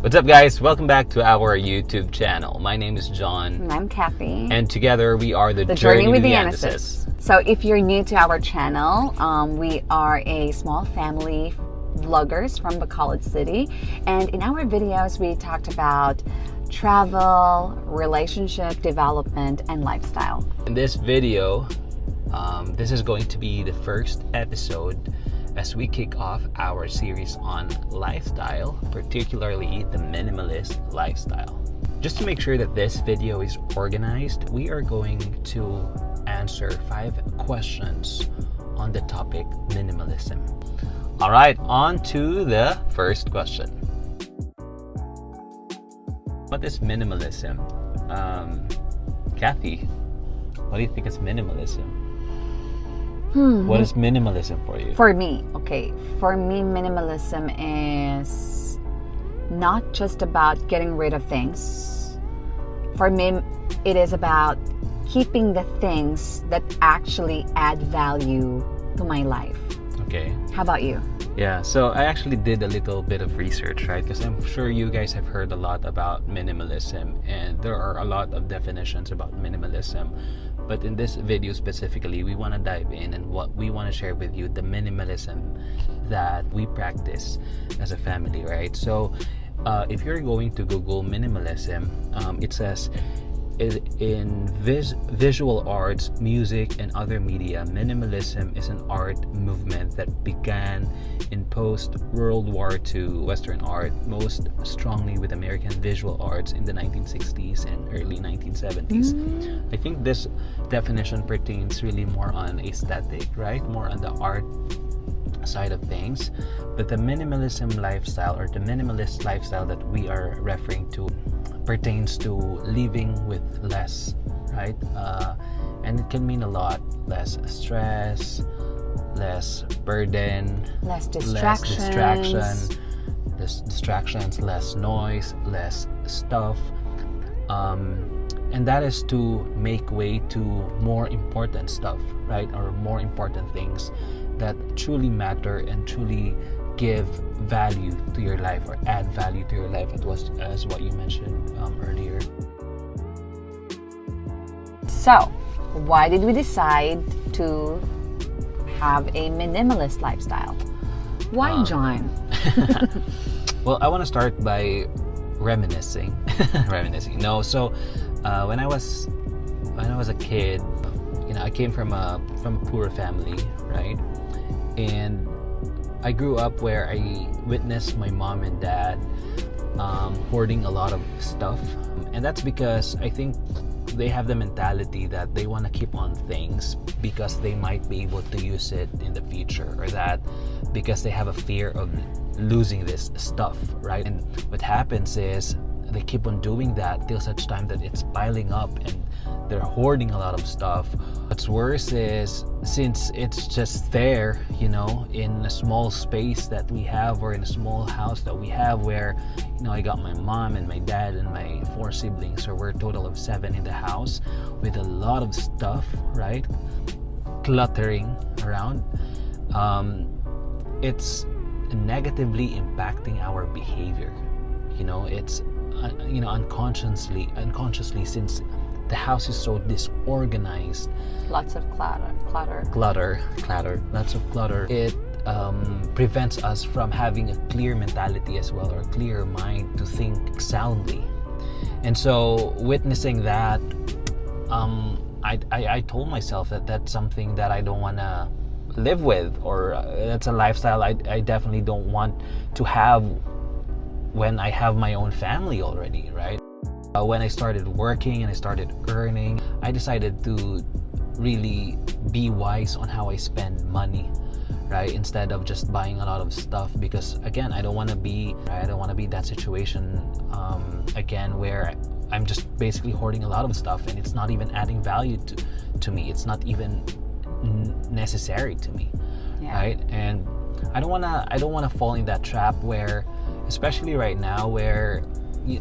What's up, guys? Welcome back to our YouTube channel. My name is John. And I'm Kathy. And together we are the Journey with the Anesthesis. So if you're new to our channel, we are a small family vloggers from Bacolod City. And in our videos, we talked about travel, relationship development, and lifestyle. In this video, this is going to be the first episode as we kick off our series on lifestyle, particularly the minimalist lifestyle. Just to make sure that this video is organized, we are going to answer 5 questions on the topic minimalism. All right, on to the first question. What is minimalism? Kathy, what do you think is minimalism? What is minimalism for you? For me, minimalism is not just about getting rid of things. For me, it is about keeping the things that actually add value to my life. Okay. How about you? Yeah, so I actually did a little bit of research, right? Because I'm sure you guys have heard a lot about minimalism, and there are a lot of definitions about minimalism. But in this video specifically, we want to dive in and what we want to share with you, the minimalism that we practice as a family, right? So if you're going to Google minimalism, it says in visual arts, music, and other media, minimalism is an art movement that began in post-World War II Western art, most strongly with American visual arts in the 1960s and early 1970s. I think this definition pertains really more on aesthetic, right? More on the art side of things. But the minimalism lifestyle, or the minimalist lifestyle that we are referring to, pertains to living with less, right? And it can mean a lot: less stress, less burden, less distractions, less noise, less stuff, and that is to make way to more important stuff, right? Or more important things that truly matter and truly give value to your life, or add value to your life, as what you mentioned earlier. So, why did we decide to have a minimalist lifestyle? Why, John? Well, I want to start by reminiscing. No, so when I was a kid, I came from a poor family, right? And I grew up where I witnessed my mom and dad hoarding a lot of stuff. And that's because I think they have the mentality that they want to keep on things because they might be able to use it in the future, or that because they have a fear of losing this stuff, right? And what happens is they keep on doing that till such time that it's piling up and they're hoarding a lot of stuff. What's worse is, since it's just there, in a small space that we have, or in a small house that we have, where I got my mom and my dad and my 4 siblings, so we're a total of 7 in the house with a lot of stuff, right? Cluttering around. It's negatively impacting our behavior. It's unconsciously, since the house is so disorganized. Lots of clutter. Lots of clutter. It prevents us from having a clear mentality as well, or a clear mind to think soundly. And so, witnessing that, I told myself that that's something that I don't want to live with, or that's a lifestyle I definitely don't want to have when I have my own family already, right? When I started working and I started earning, I decided to really be wise on how I spend money, right? Instead of just buying a lot of stuff, because again, I don't want to be that situation again, where I'm just basically hoarding a lot of stuff and it's not even adding value to me. It's not even necessary to me, right? And I don't want to fall in that trap where, especially right now, where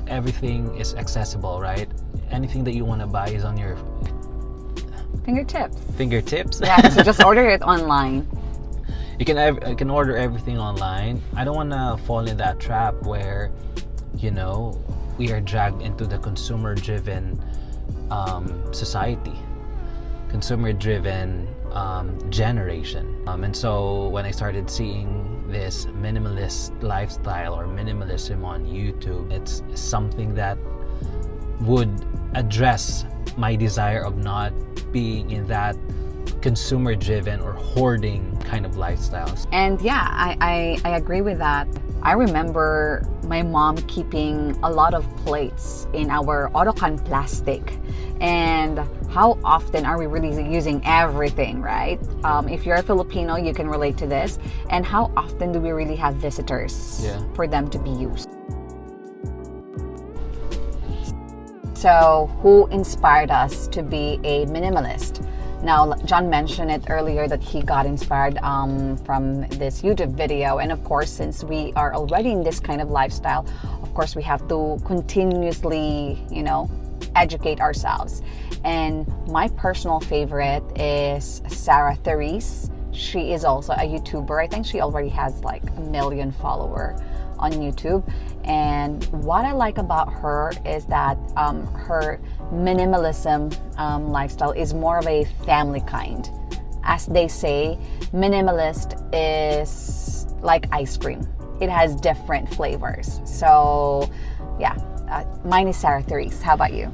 everything is accessible, right? Anything that you want to buy is on your fingertips. Yeah, so just order it online. You can order everything online. I don't want to fall in that trap where you know, we are dragged into the consumer-driven society, consumer-driven generation. And so when I started seeing this minimalist lifestyle or minimalism on YouTube, it's something that would address my desire of not being in that consumer-driven or hoarding kind of lifestyles. And yeah, I agree with that. I remember my mom keeping a lot of plates in our autocan plastic. And how often are we really using everything, right? If you're a Filipino, you can relate to this. And how often do we really have visitors for them to be used? So who inspired us to be a minimalist? Now, John mentioned it earlier that he got inspired from this YouTube video. And of course, since we are already in this kind of lifestyle, of course, we have to continuously, you know, educate ourselves. And my personal favorite is Sarah Therese. She is also a YouTuber. I think she already has like 1 million followers on YouTube. And what I like about her is that her minimalism lifestyle is more of a family kind. As they say, minimalist is like ice cream. It has different flavors. So yeah, mine is Sarah Therese. How about you?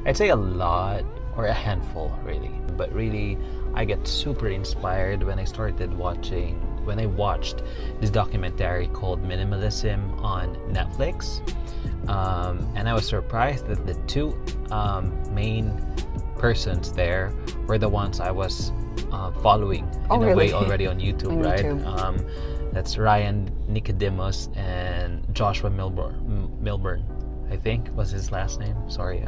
I'd say a lot or a handful, really. But really, I get super inspired when I watched this documentary called Minimalism on Netflix. And I was surprised that the two main persons there were the ones I was following in a way already on YouTube, right? That's Ryan Nicodemus and Joshua Milburn, I think was his last name. Sorry,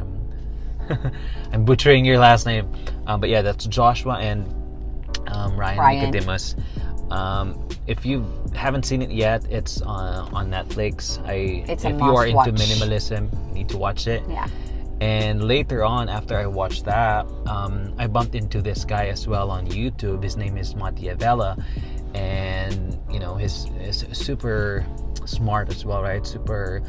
I'm butchering your last name. But yeah, that's Joshua and Ryan Nicodemus. If you haven't seen it yet, it's on Netflix. If you are into minimalism, you need to watch it. Yeah. And later on, after I watched that, I bumped into this guy as well on YouTube. His name is Machiavella, and you know, he's super smart as well, right? Super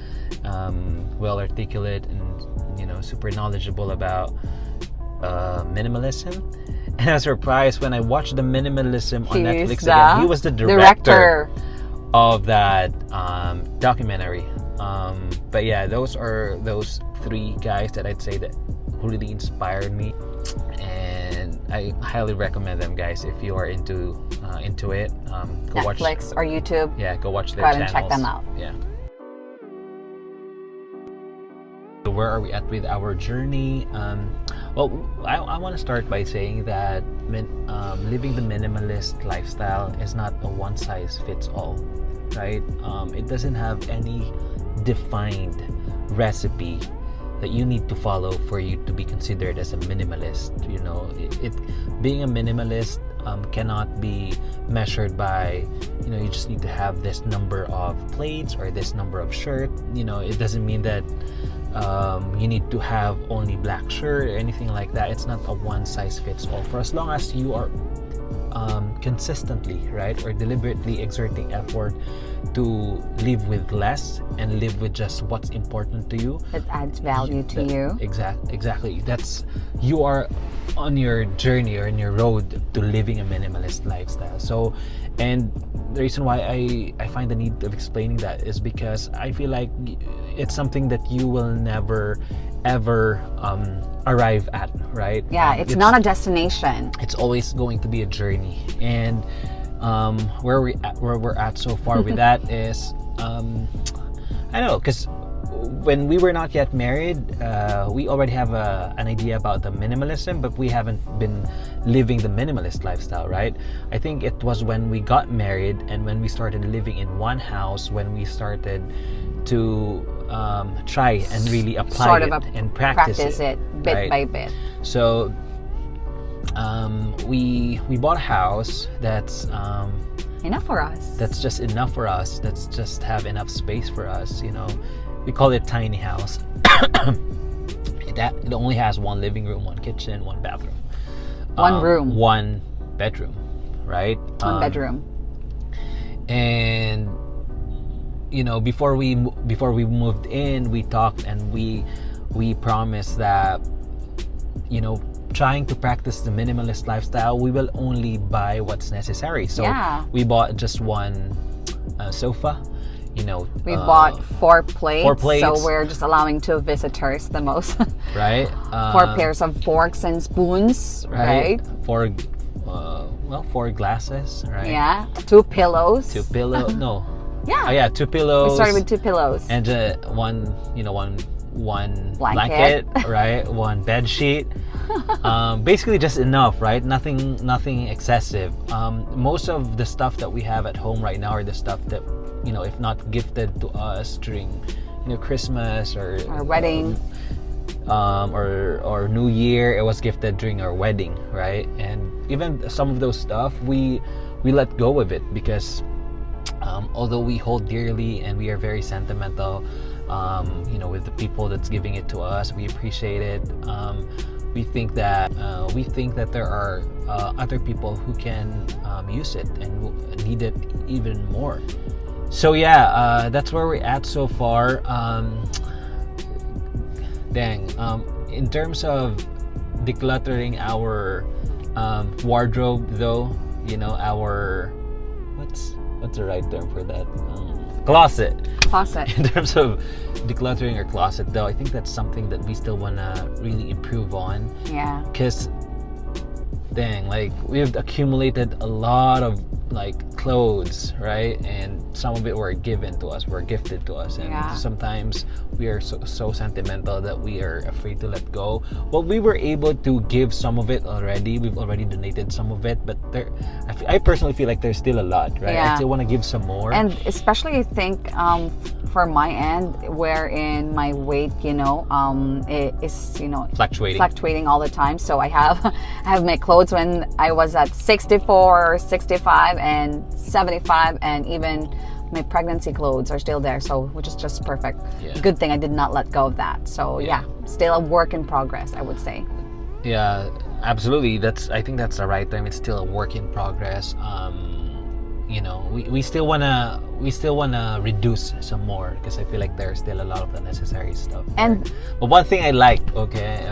well articulate, and you know, super knowledgeable about minimalism. And I was surprised when I watched the Minimalism on Netflix again. He was the director of that documentary. But yeah, those are those three guys that I'd say that who really inspired me, and I highly recommend them, guys. If you are into it, go watch Netflix or YouTube. Yeah, go watch their channels. channels. And check them out. Yeah. So where are we at with our journey? Well, I want to start by saying that living the minimalist lifestyle is not a one-size-fits-all, right? It doesn't have any defined recipe that you need to follow for you to be considered as a minimalist. You know, being a minimalist cannot be measured by, you know, you just need to have this number of plates or this number of shirt. You know, it doesn't mean that you need to have only black shirt or anything like that. It's not a one size fits all. For as long as you are consistently, right, or deliberately exerting effort to live with less and live with just what's important to you, it adds value to you. Exactly. That's, you are on your journey or in your road to living a minimalist lifestyle. So, and the reason why I find the need of explaining that is because I feel like it's something that you will never ever arrive at, right? Yeah, it's not a destination. It's always going to be a journey. And where we're at so far with that is I know, because when we were not yet married, we already have an idea about the minimalism, but we haven't been living the minimalist lifestyle, right? I think it was when we got married and when we started living in one house, when we started to try and really apply and practice it bit right? by bit. So we bought a house that's enough for us. That's just enough for us. That's just have enough space for us. You know, we call it tiny house. It only has one living room, one kitchen, one bathroom, one room, one bedroom, right? One bedroom. And before we moved in, we talked and we promised that, trying to practice the minimalist lifestyle, we will only buy what's necessary. So we bought just one sofa. We bought 4 plates. 4 plates. So we're just allowing 2 visitors the most. Right. 4 pairs of forks and spoons. Right. 4 glasses. Right. Yeah. 2 pillows. 2 pillows. No. Yeah. Oh, yeah. 2 pillows. We started with 2 pillows. And one blanket, right? 1 bed sheet. Basically just enough, right? Nothing excessive. Most of the stuff that we have at home right now are the stuff that, if not gifted to us during, Christmas or our wedding, or New Year, it was gifted during our wedding, right? And even some of those stuff, we let go of it because, although we hold dearly and we are very sentimental, with the people that's giving it to us, we appreciate it. We think that there are other people who can use it and need it even more. So that's where we're at so far. In terms of decluttering our wardrobe, though, our what's the right term for that? Closet. In terms of decluttering our closet, though, I think that's something that we still wanna really improve on. Yeah. Because, we've accumulated a lot of clothes, right? And some of it were gifted to us, and sometimes we are so sentimental that we are afraid to let go. Well, we were able to give some of it already. We've already donated some of it, but I personally feel like there's still a lot, right? I still want to give some more. And especially, I think, for my end, wherein my weight, it is, fluctuating all the time. So I have my clothes when I was at 64, 65, and 75, and even my pregnancy clothes are still there, so which is just perfect. Good thing I did not let go of that. So still a work in progress, I would say. Yeah, absolutely. I think that's the right term. It's still a work in progress. We still wanna reduce some more because I feel like there's still a lot of unnecessary stuff. But one thing I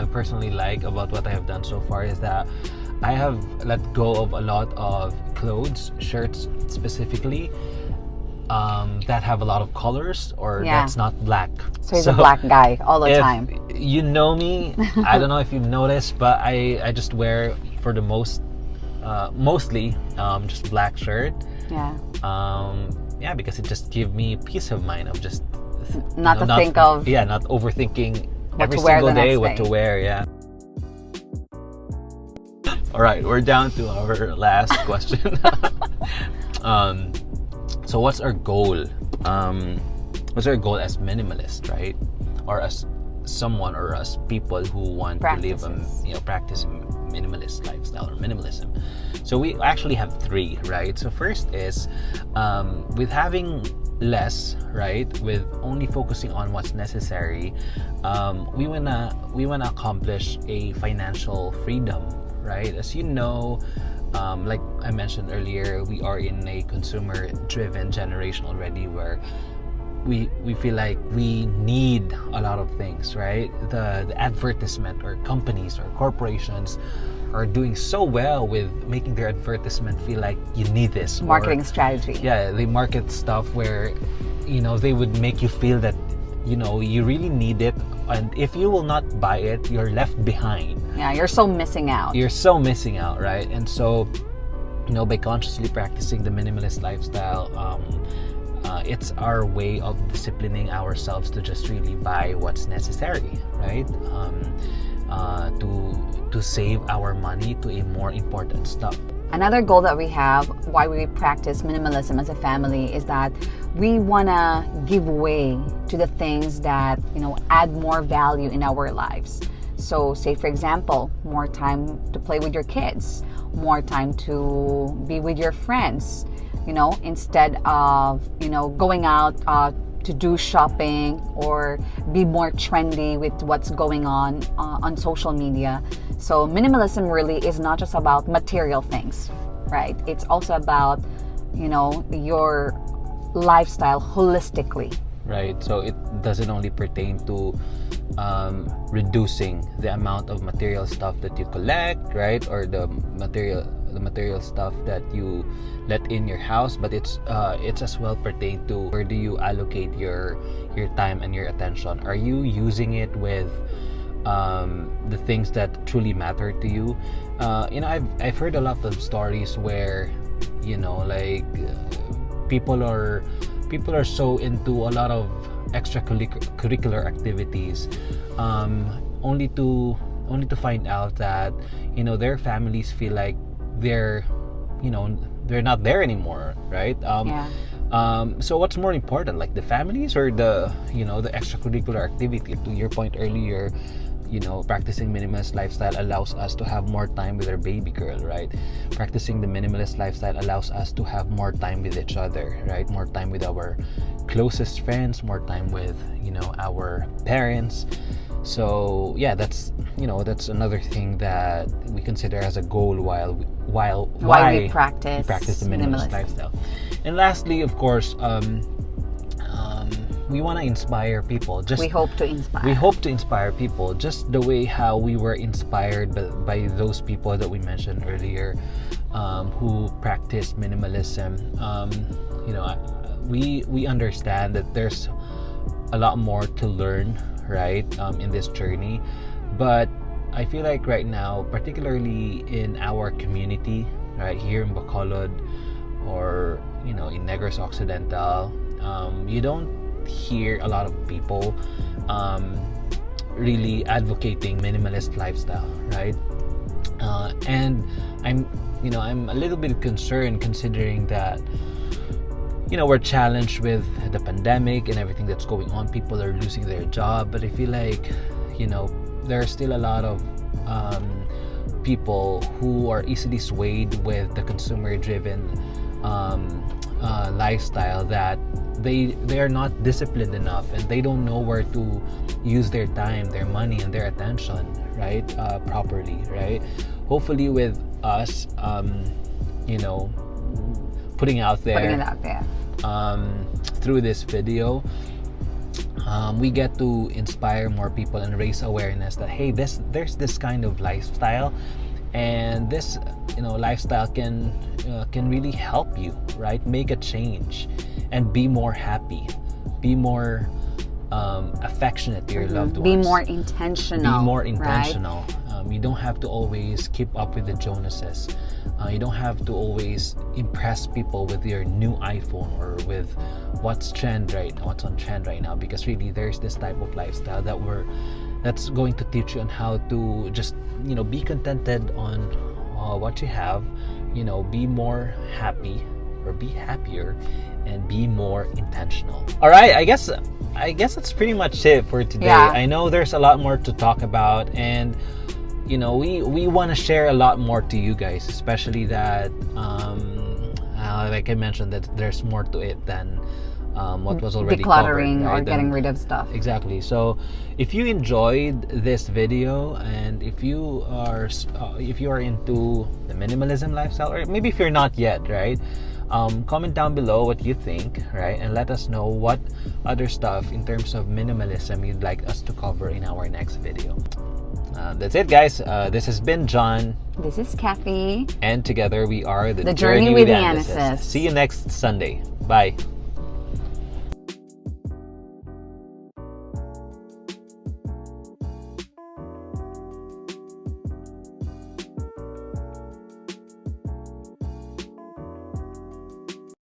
personally like about what I have done so far is that I have let go of a lot of clothes, shirts specifically, that have a lot of colors or that's not black. So he's a black guy all the time. You know me, I don't know if you've noticed, but I just wear for the mostly just black shirt. Because it just gives me peace of mind of just not overthinking every single day what to wear. All right, we're down to our last question. So what's our goal? What's our goal as minimalist, right? Or as someone or as people who want to live practice minimalist lifestyle or minimalism? So we actually have 3, right? So first is with having less, right? With only focusing on what's necessary, we wanna accomplish a financial freedom, right? As you know, like I mentioned earlier, we are in a consumer-driven generation already, where we feel like we need a lot of things, right? The advertisement or companies or corporations are doing so well with making their advertisement feel like you need this. Marketing strategy. Yeah, they market stuff where, they would make you feel that, you really need it. And if you will not buy it, you're left behind. Yeah, you're so missing out. Right? And so, by consciously practicing the minimalist lifestyle, it's our way of disciplining ourselves to just really buy what's necessary, right? To save our money to a more important stuff. Another goal that we have, why we practice minimalism as a family, is that we want to give way to the things that, add more value in our lives. So say, for example, more time to play with your kids, more time to be with your friends, instead of, going out to do shopping or be more trendy with what's going on social media. So minimalism really is not just about material things, right? It's also about, your lifestyle holistically. Right, so it doesn't only pertain to reducing the amount of material stuff that you collect, right, or the material stuff that you let in your house, but it's as well pertain to where do you allocate your time and your attention. Are you using it with the things that truly matter to you? I've heard a lot of stories where like people are so into a lot of extracurricular activities, only to find out that their families feel like they're not there anymore, right? So what's more important, like the families or the extracurricular activity? To your point earlier, practicing minimalist lifestyle allows us to have more time with our baby girl, right? Practicing the minimalist lifestyle allows us to have more time with each other, right? More time with our closest friends, more time with our parents. So yeah, that's another thing that we consider as a goal while we practice the minimalist lifestyle. And lastly, of course, we want to inspire people. We hope to inspire people just the way how we were inspired by those people that we mentioned earlier, who practice minimalism. We understand that there's a lot more to learn, right, in this journey. But I feel like right now, particularly in our community, right here in Bacolod or in Negros Occidental, you don't hear a lot of people really advocating minimalist lifestyle, right? And I'm a little bit concerned, considering that we're challenged with the pandemic and everything that's going on. People are losing their job, but I feel like there are still a lot of people who are easily swayed with the consumer-driven lifestyle, that they are not disciplined enough, and they don't know where to use their time, their money, and their attention, right, properly, right? Hopefully with us putting it out there through this video, we get to inspire more people and raise awareness that hey, there's this kind of lifestyle, and this lifestyle can really help you, right, make a change and be more happy, be more affectionate to your loved ones, be more intentional, right? You don't have to always keep up with the Jonases. You don't have to always impress people with your new iPhone or with what's on trend right now, because really there's this type of lifestyle that's going to teach you on how to just be contented on what you have, be more happy or be happier and be more intentional. All right, I guess that's pretty much it for today. Yeah. I know there's a lot more to talk about, and we want to share a lot more to you guys, especially that like I mentioned, that there's more to it than what was already decluttering covered, right? or getting rid of stuff. Exactly. So if you enjoyed this video, and if you are into the minimalism lifestyle, or maybe if you're not yet, right, comment down below what you think, right, and let us know what other stuff in terms of minimalism you'd like us to cover in our next video. That's it, guys. This has been John. This is Kathy. And together we are the Journey with the Anises. See you next Sunday. Bye.